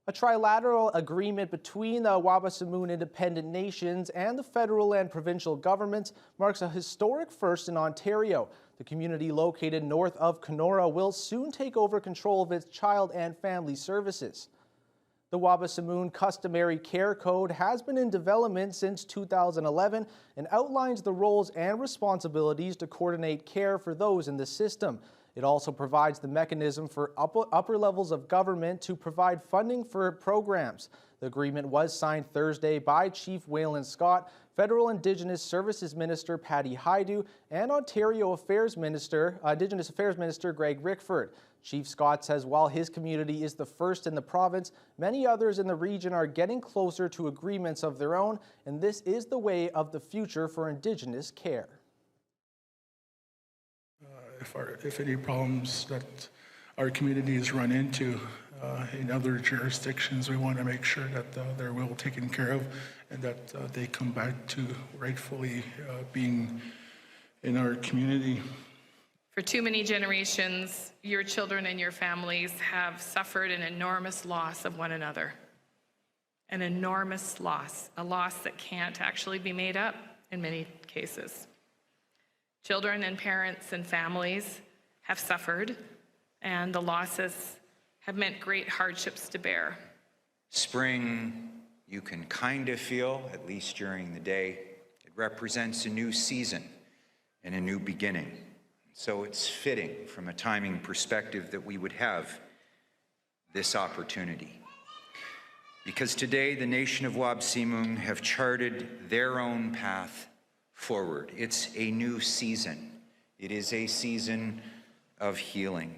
A trilateral agreement between the Wabaseemoon Independent Nations and the federal and provincial governments marks a historic first in Ontario. The community located north of Kenora will soon take over control of its child and family services. The Wabaseemoon Customary Care Code has been in development since 2011 and outlines the roles and responsibilities to coordinate care for those in the system. It also provides the mechanism for upper levels of government to provide funding for programs. The agreement was signed Thursday by Chief Waylon Scott, Federal Indigenous Services Minister Patty Hajdu, and Ontario Indigenous Affairs Minister Greg Rickford. Chief Scott says while his community is the first in the province, many others in the region are getting closer to agreements of their own, and this is the way of the future for Indigenous care. If any problems that our communities run into in other jurisdictions, we want to make sure that they're well taken care of and that they come back to rightfully being in our community. For too many generations, your children and your families have suffered an enormous loss of one another. An enormous loss, a loss that can't actually be made up in many cases. Children and parents and families have suffered, and the losses have meant great hardships to bear. Spring, you can kind of feel, at least during the day, it represents a new season and a new beginning. So it's fitting from a timing perspective that we would have this opportunity. Because today the nation of Wabaseemoon have charted their own path forward. It's a new season. It is a season of healing.